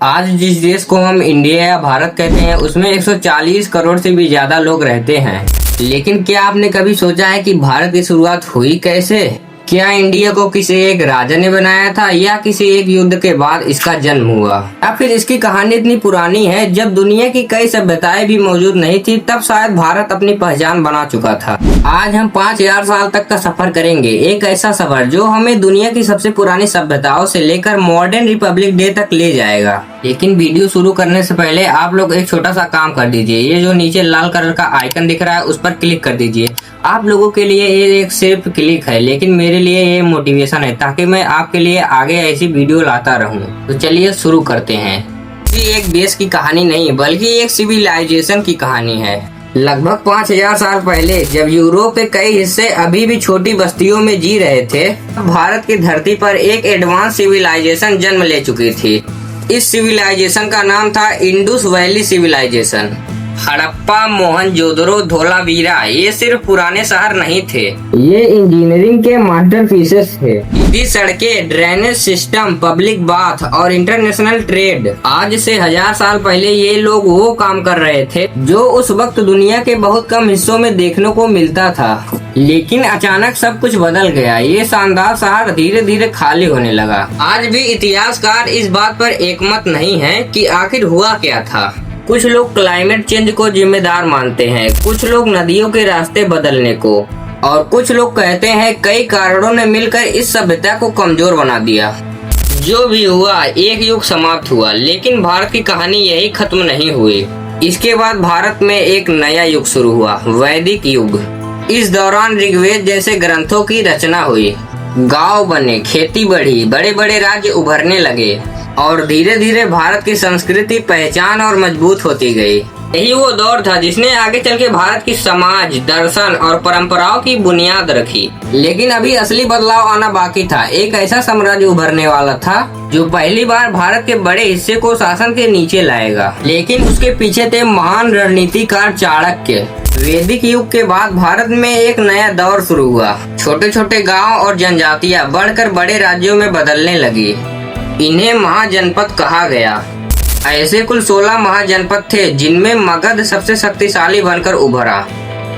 आज जिस देश को हम इंडिया या भारत कहते हैं उसमें 140 करोड़ से भी ज्यादा लोग रहते हैं। लेकिन क्या आपने कभी सोचा है कि भारत की शुरुआत हुई कैसे? क्या इंडिया को किसी एक राजा ने बनाया था या किसी एक युद्ध के बाद इसका जन्म हुआ, या फिर इसकी कहानी इतनी पुरानी है जब दुनिया की कई सभ्यताएं भी मौजूद नहीं थी तब शायद भारत अपनी पहचान बना चुका था। आज हम 5000 साल तक का सफर करेंगे, एक ऐसा सफर जो हमें दुनिया की सबसे पुरानी सभ्यताओं से लेकर मॉडर्न रिपब्लिक डे तक ले जाएगा। लेकिन वीडियो शुरू करने से पहले आप लोग एक छोटा सा काम कर दीजिए। ये जो नीचे लाल कलर का आइकन दिख रहा है उस पर क्लिक कर दीजिए। आप लोगों के लिए ये एक सिर्फ क्लिक है, लेकिन मेरे लिए ये मोटिवेशन है ताकि मैं आपके लिए आगे ऐसी वीडियो लाता रहूं। तो चलिए शुरू करते हैं। ये एक देश की कहानी नहीं बल्कि एक सिविलाइजेशन की कहानी है। लगभग 5000 साल पहले जब यूरोप के कई हिस्से अभी भी छोटी बस्तियों में जी रहे थे, भारत की धरती पर एक एडवांस सिविलाइजेशन जन्म ले चुकी थी। इस सिविलाइजेशन का नाम था Indus valley civilization. Harappa, Mohenjo-daro, Dholavira ये सिर्फ पुराने शहर नहीं थे, ये इंजीनियरिंग के मास्टरपीसेस थे। सीधी सड़कें, ड्रेनेज सिस्टम, पब्लिक बाथ और इंटरनेशनल ट्रेड। आज से 1000 साल पहले ये लोग वो काम कर रहे थे जो उस वक्त दुनिया के बहुत कम हिस्सों में देखने को मिलता था। लेकिन अचानक सब कुछ बदल गया। ये शानदार शहर धीरे धीरे खाली होने लगा। आज भी इतिहासकार इस बात पर एकमत नहीं है कि आखिर हुआ क्या था। कुछ लोग क्लाइमेट चेंज को जिम्मेदार मानते हैं, कुछ लोग नदियों के रास्ते बदलने को, और कुछ लोग कहते हैं कई कारणों ने मिलकर इस सभ्यता को कमजोर बना दिया। जो भी हुआ, एक युग समाप्त हुआ, लेकिन भारत की कहानी यही खत्म नहीं हुई। इसके बाद भारत में एक नया युग शुरू हुआ, वैदिक युग। इस दौरान ऋग्वेद जैसे ग्रंथों की रचना हुई, गांव बने, खेती बढ़ी, बड़े बड़े राज्य उभरने लगे और धीरे धीरे भारत की संस्कृति, पहचान और मजबूत होती गई। यही वो दौर था जिसने आगे चल के भारत की समाज, दर्शन और परंपराओं की बुनियाद रखी। लेकिन अभी असली बदलाव आना बाकी था। एक ऐसा साम्राज्य उभरने वाला था जो पहली बार भारत के बड़े हिस्से को शासन के नीचे लाएगा। लेकिन उसके पीछे थे महान रणनीतिकार चाणक्य। वैदिक युग के बाद भारत में एक नया दौर शुरू हुआ। छोटे छोटे गांव और जनजातियां बढ़कर बड़े राज्यों में बदलने लगी। इन्हें महाजनपद कहा गया। ऐसे कुल 16 महाजनपद थे जिनमें मगध सबसे शक्तिशाली बनकर उभरा।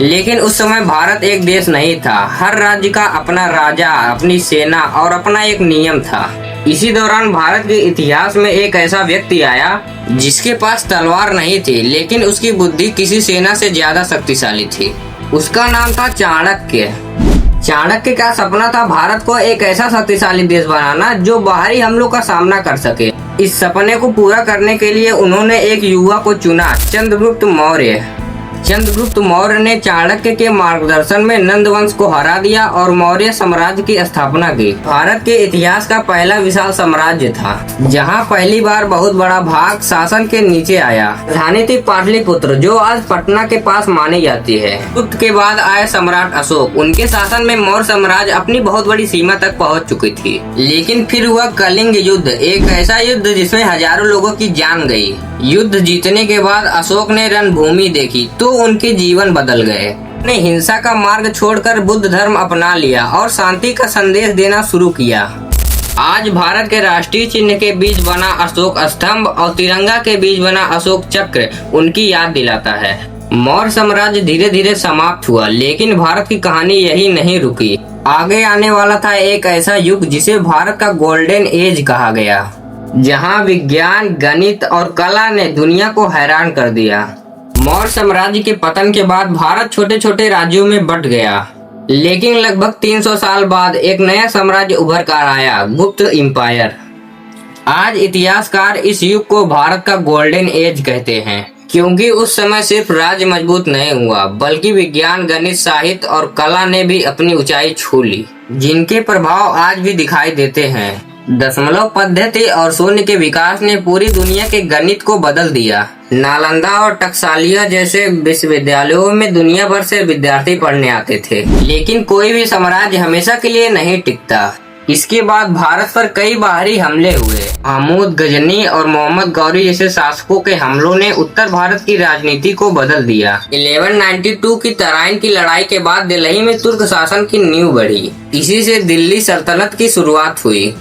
लेकिन उस समय भारत एक देश नहीं था। हर राज्य का अपना राजा, अपनी सेना और अपना एक नियम था। इसी दौरान भारत के इतिहास में एक ऐसा व्यक्ति आया जिसके पास तलवार नहीं थी, लेकिन उसकी बुद्धि किसी सेना से ज्यादा शक्तिशाली थी। उसका नाम था चाणक्य। चाणक्य का सपना था भारत को एक ऐसा शक्तिशाली देश बनाना जो बाहरी हमलों का सामना कर सके। इस सपने को पूरा करने के लिए उन्होंने एक युवा को चुना, चंद्रगुप्त मौर्य। चंद्रगुप्त मौर्य ने चाणक्य के मार्गदर्शन में नंद वंश को हरा दिया और मौर्य साम्राज्य की स्थापना की। भारत के इतिहास का पहला विशाल साम्राज्य था जहां पहली बार बहुत बड़ा भाग शासन के नीचे आया। राजधानी थी पाटलिपुत्र जो आज पटना के पास मानी जाती है। गुप्त के बाद आए सम्राट अशोक। उनके शासन में मौर्य साम्राज्य अपनी बहुत बड़ी सीमा तक पहुँच चुकी थी। लेकिन फिर हुआ कलिंग युद्ध, एक ऐसा युद्ध जिसमें हजारों लोगों की जान गई। युद्ध जीतने के बाद अशोक ने रणभूमि देखी तो उनके जीवन बदल गए। उन्होंने हिंसा का मार्ग छोड़कर बुद्ध धर्म अपना लिया और शांति का संदेश देना शुरू किया। आज भारत के राष्ट्रीय चिन्ह के बीच बना अशोक स्तंभ और तिरंगा के बीच बना अशोक चक्र उनकी याद दिलाता है। मौर्य साम्राज्य धीरे धीरे समाप्त हुआ, लेकिन भारत की कहानी यही नहीं रुकी। आगे आने वाला था एक ऐसा युग जिसे भारत का गोल्डन एज कहा गया, जहां विज्ञान, गणित और कला ने दुनिया को हैरान कर दिया। मौर्य साम्राज्य के पतन के बाद भारत छोटे छोटे राज्यों में बंट गया। लेकिन लगभग 300 साल बाद एक नया साम्राज्य उभर कर आया, गुप्त एम्पायर। आज इतिहासकार इस युग को भारत का गोल्डन एज कहते हैं, क्योंकि उस समय सिर्फ राज्य मजबूत नहीं हुआ बल्कि विज्ञान, गणित, साहित्य और कला ने भी अपनी ऊंचाई छू ली, जिनके प्रभाव आज भी दिखाई देते हैं। दशमलव पद्धति और शून्य के विकास ने पूरी दुनिया के गणित को बदल दिया। नालंदा और टकसालिया जैसे विश्वविद्यालयों में दुनिया भर से विद्यार्थी पढ़ने आते थे। लेकिन कोई भी साम्राज्य हमेशा के लिए नहीं टिकता। इसके बाद भारत पर कई बाहरी हमले हुए। महमूद गजनी और मोहम्मद गौरी जैसे शासकों के हमलों ने उत्तर भारत की राजनीति को बदल दिया। 1192 की तराइन की लड़ाई के बाद दिल्ली में तुर्क शासन की नींव बढ़ी। इसी से दिल्ली सल्तनत की शुरुआत हुई।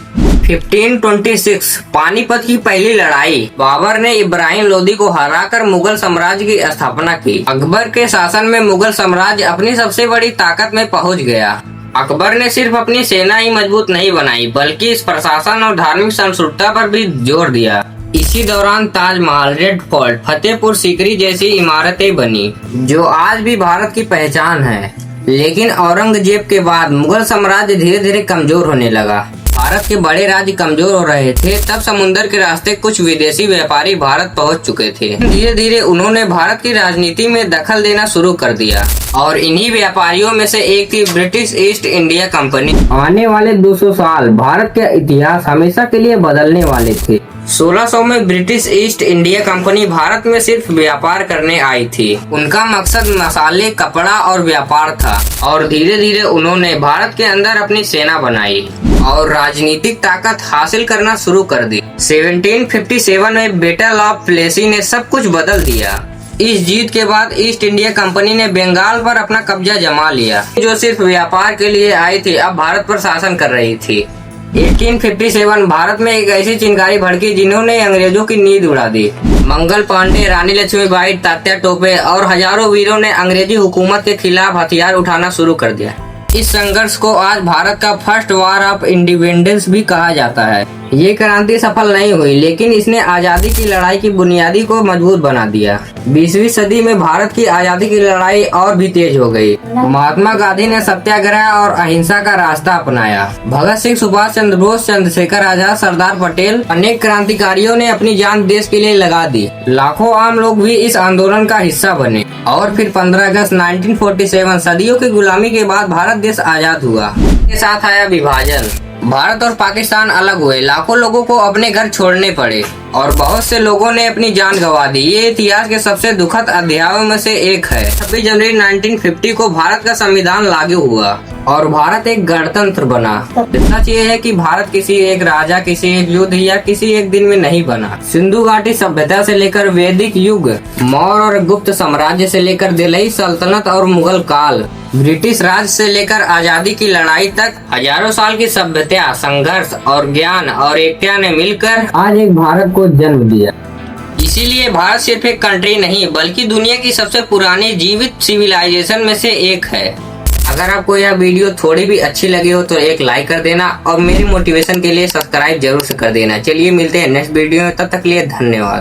1526 पानीपत की पहली लड़ाई। बाबर ने इब्राहिम लोदी को हराकर मुगल साम्राज्य की स्थापना की। अकबर के शासन में मुगल साम्राज्य अपनी सबसे बड़ी ताकत में पहुंच गया। अकबर ने सिर्फ अपनी सेना ही मजबूत नहीं बनाई, बल्कि इस प्रशासन और धार्मिक सहिष्णुता पर भी जोर दिया। इसी दौरान ताजमहल, रेड फोर्ट, फतेहपुर सीकरी जैसी इमारतें बनी, जो आज भी भारत की पहचान है। लेकिन औरंगजेब के बाद मुगल साम्राज्य धीरे धीरे कमजोर होने लगा। भारत के बड़े राज्य कमजोर हो रहे थे, तब समुद्र के रास्ते कुछ विदेशी व्यापारी भारत पहुंच चुके थे। धीरे धीरे उन्होंने भारत की राजनीति में दखल देना शुरू कर दिया और इन्हीं व्यापारियों में से एक थी ब्रिटिश ईस्ट इंडिया कंपनी। आने वाले 200 साल भारत के इतिहास हमेशा के लिए बदलने वाले थे। 1600 में British east India company Bharat में सिर्फ व्यापार करने आई थी। उनका मकसद मसाले, कपड़ा और व्यापार था और धीरे धीरे उन्होंने भारत के अंदर अपनी सेना बनाई और राजनीतिक ताकत हासिल करना शुरू कर दी। 1757 में बैटल ऑफ प्लेसी ने सब कुछ बदल दिया। इस जीत के बाद ईस्ट इंडिया कंपनी ने बंगाल पर अपना कब्जा जमा लिया, जो सिर्फ व्यापार के लिए आई थी, अब भारत पर शासन कर रही थी। 1857 भारत में एक ऐसी चिनगारी भड़की जिन्होंने अंग्रेजों की नींद उड़ा दी। मंगल पांडे, रानी लक्ष्मीबाई, तात्या टोपे और हजारों वीरों ने अंग्रेजी हुकूमत के खिलाफ हथियार उठाना शुरू कर दिया। इस संघर्ष को आज भारत का फर्स्ट वार ऑफ इंडिपेंडेंस भी कहा जाता है। ये क्रांति सफल नहीं हुई, लेकिन इसने आजादी की लड़ाई की बुनियादी को मजबूत बना दिया। 20वीं सदी में भारत की आजादी की लड़ाई और भी तेज हो गई। महात्मा गांधी ने सत्याग्रह और अहिंसा का रास्ता अपनाया। भगत सिंह, सुभाष चंद्र बोस, चंद्रशेखर आजाद, सरदार पटेल, अनेक क्रांतिकारियों ने अपनी जान देश के लिए लगा दी। लाखों आम लोग भी इस आंदोलन का हिस्सा बने और फिर 15 अगस्त 1947 सदियों की गुलामी के बाद भारत देश आजाद हुआ। इसके साथ आया विभाजन। भारत और पाकिस्तान अलग हुए, लाखों लोगों को अपने घर छोड़ने पड़े और बहुत से लोगों ने अपनी जान गंवा दी। ये इतिहास के सबसे दुखद अध्यायों में से एक है। 26 जनवरी 1950 को भारत का संविधान लागू हुआ और भारत एक गणतंत्र बना। सच ये है कि भारत किसी एक राजा, किसी एक युद्ध या किसी एक दिन में नहीं बना। सिंधु घाटी सभ्यता से लेकर वैदिक युग, मौर्य और गुप्त साम्राज्य से लेकर दिल्ली सल्तनत और मुगल काल, ब्रिटिश राज से लेकर आजादी की लड़ाई तक, हजारों साल की सभ्यता, संघर्ष और ज्ञान और एकता ने मिलकर आज एक भारत को जन्म दिया। इसीलिए भारत सिर्फ एक कंट्री नहीं, बल्कि दुनिया की सबसे पुरानी जीवित सिविलाइजेशन में से एक है। अगर आपको यह वीडियो थोड़ी भी अच्छी लगी हो तो एक लाइक कर देना और मेरी मोटिवेशन के लिए सब्सक्राइब जरूर से कर देना। चलिए मिलते हैं नेक्स्ट वीडियो में, तब तक के लिए धन्यवाद।